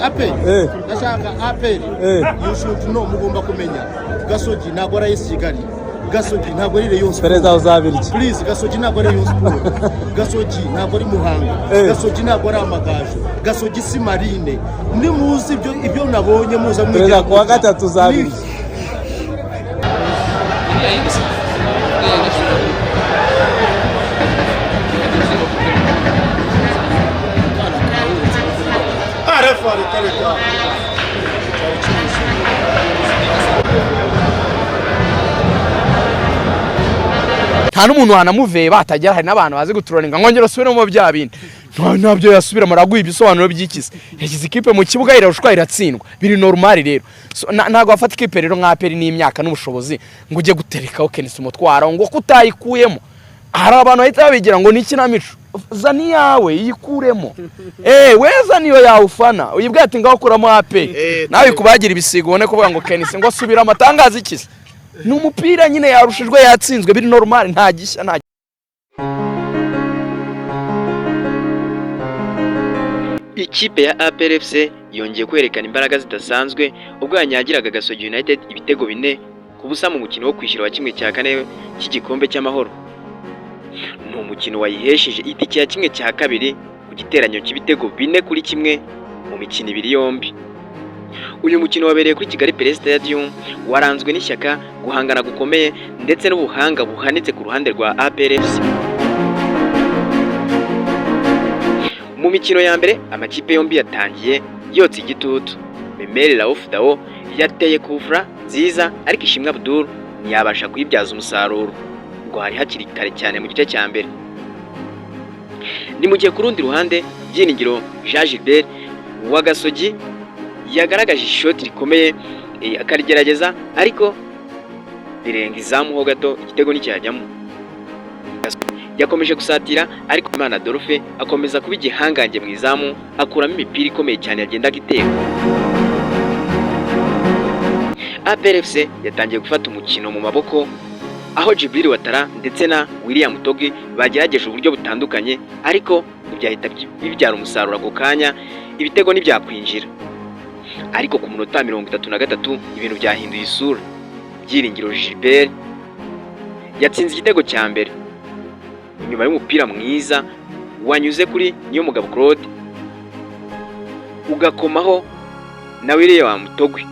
aperi ndashaka aperi you should know mugomba kumenya Gasogi ntabwo ari Kigali Gasogi ntabwo ari Rayon Sport perezida uzabiriki please Gasogi ntabwo ari Rayon Sport Gasogi ntabwo ari Muhanga Gasogi ntabwo ari Amagaju Gasogi si Marine ni muzi ibyo nabonye muza mwigera perezida kuwa gatatu uzabiriki nta n'umuntu wanamuvuye batagera hari n'abantu bazi guturoninga ngongera asubiremo bya bindi ntabyo yasubira maraguye ibisobanuro by'ikizi yagize ikipe mu kibuga irarushwa iratsindwa biri normal rero ntago afata ikipe rero nk'aperi n'imyaka n'ubushobozi ngo ujye guterekaho Kenisi umutwara ngo kutayikuyemo hari abantu bahita babigira ngo ni ikinamico zani yawe yikuremo weza niyo yawe ufana uyibwira ati ngaho kuramo aperi nawe kubagira ibisigo ubone kuvuga ngo Kenisi ngo asubira amatangaza ikizi ni umupira nyine yarushijwe yatsinzwe biri normal nta gishya nta ikipe ya APR FC yongeye kwerekana imbaraga zidasanzwe ubwo yanyagiraga Gasogi United ibitego 4 ku busa mu mukino wo kwishyura wa kimwe cya kane cy'igikombe cy'amahoro. Ni umukino wayihesheje itike ya kimwe cya kabiri ku giteranyo cy'ibitego 4-1 mu mikino ibiri yombi. Uyu mukino wabereye kuri Kigali Pele Stadium waranzwe n'ishyaka guhangana gukomeye ndetse n'ubuhanga buhanitse ku ruhande rwa APR FC. Mu mikino ya mbere amakipe yombi yatangiye yotse igitutu. Memeli Raouf Dao yateye kufra nziza ariko Ishimwe Abdul ntiyabasha kuyibyaza umusaruro ngo hari hakiri kare cyane mu gice cya mbere. Ni mu gihe ku rundi ruhande Byiringiro Jean Gilbert wa Gasogi yagaragaje ishoti rikomeye akarigerageza ariko birenga izamu ho gato igitego n'icyajyamo. Yakomeje gusatira ariko Imana Adolphe akomeza kuba igihangange mu izamu akuramo imipira ikomeye cyane yagendaga iteka. APR FC yatangiye gufata umukino mu maboko aho Djibril Watara ndetse na William Togi bagerageje uburyo butandukanye ariko byahita bibyara umusaruro ako kanya ibitego ntibyakwinjira. Ariko ku munota 33 ibintu byahinduye isura. Byiringiro Gilbert yatsinze igitego cya mbere inyuma y'umupira mwiza wanyuze kuri Niyomugabo Claude ugakomaho na William Togwi.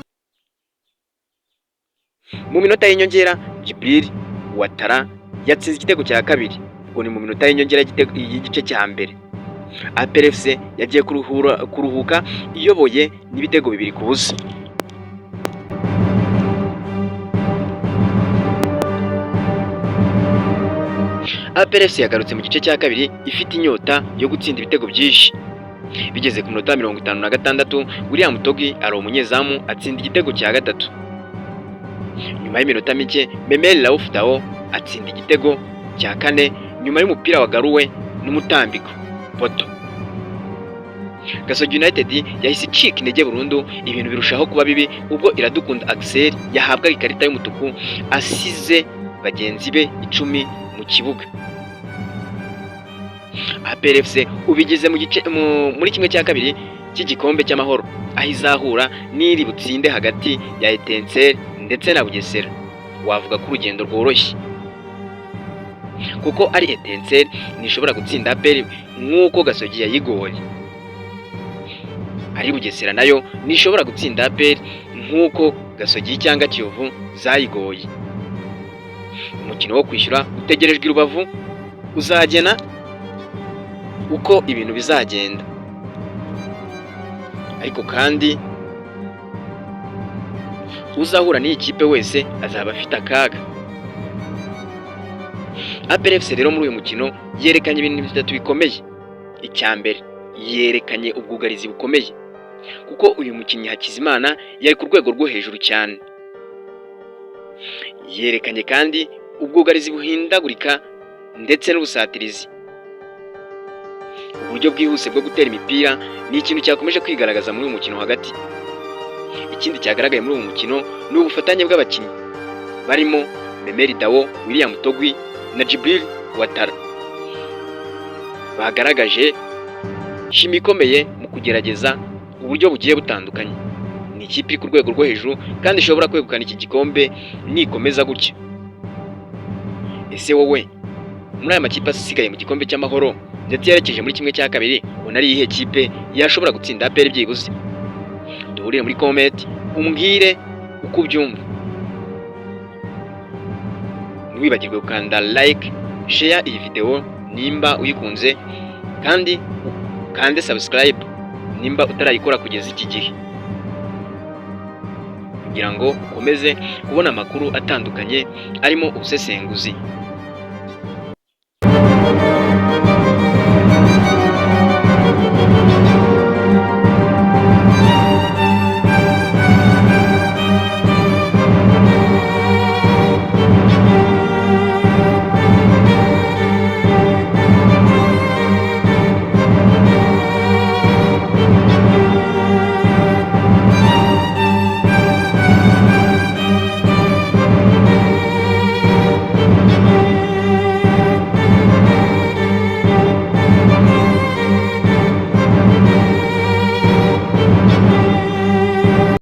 Mu minota y'inyongera Djibril Watara yatsinze igitego cya kabiri ngo ni mu minota y'inyongera y'igice cya mbere. APR FC yagiye kuruhuka iyoboye n'ibitego 2 ku busa. APR FC yagarutse mu gice cya kabiri ifite inyota yo gutsinda ibitego byinshi. Bigeze ku minota 56 William Togi ari umunyezamu atsinda igitego cya gatatu. Nyuma y'iminota mike Memeli Raouf Dao atsinda igitego cya kane nyuma y'umupira wagaruwe n'umutambiko poto. Gasogi United yahise icika intege burundu ibintu birushaho kuba bibi ubwo Iradukunda Axel yahabwa ikarita y'umutuku asize bagenzi be 10 mu kibuga. APR FC ubigeze muri kimwe cya kabiri cy'igikombe cy'amahoro aho izahura n'iri butsinde hagati ya Etincelle ndetse na Bugesera. Wavuga ko urugendo rworoshye kuko ari Etincelle nishobora gutsinda APR nk'uko Gasogi yayigoye, ari Bugesera nayo nishobora gutsinda APR nk'uko Gasogi cyangwa Kiyovu zayigoye. Umukino wo kwishyura utegerejwe i Rubavu uzagena uko ibintu bizagenda, ariko kandi uzahura n'iyi kipe wese azaba afite akaga. APR FC rero muri uyu mukino yerekanye ibintu bitatu bikomeye. Icya mbere yerekanye ubwugarizi bukomeye kuko uyu mukinnyi Hakizimana yari ku rwego rwo hejuru cyane. Yerekanye kandi ubwugarizi buhindagurika ndetse n'ubusatirizi. Uburyo bwihuse bwo gutera imipira ni ikintu cyakomeje kwigaragaza muri uyu mukino hagati. Ikindi cyagaragaye muri uyu mukino ni ubufatanye bw'abakinnyi barimo Memeli Dao, William Togwi na Djibril Watara. Bagaragaje shimi ikomeye mu kugerageza uburyo bugiye butandukanye. Ni ikipe iri ku rwego rwo hejuru kandi ishobora kwegukana iki gikombe nikomeza gutya. Ese wowe muri aya makipe asigaye mu gikombe cy'amahoro ndetse yerekeje muri kimwe cya kabiri, ubona ari iyihe kipe yashobora gutsinda APR byibuze? Duhurire muri comment umbwire uko ubyumva. Ntiwibagirwe gukanda like, share iyi video nimba uyikunze, kandi ukande subscribe nimba utarayikora kugeza iki gihe, kugira ngo ukomeze kubona amakuru atandukanye arimo ubusesenguzi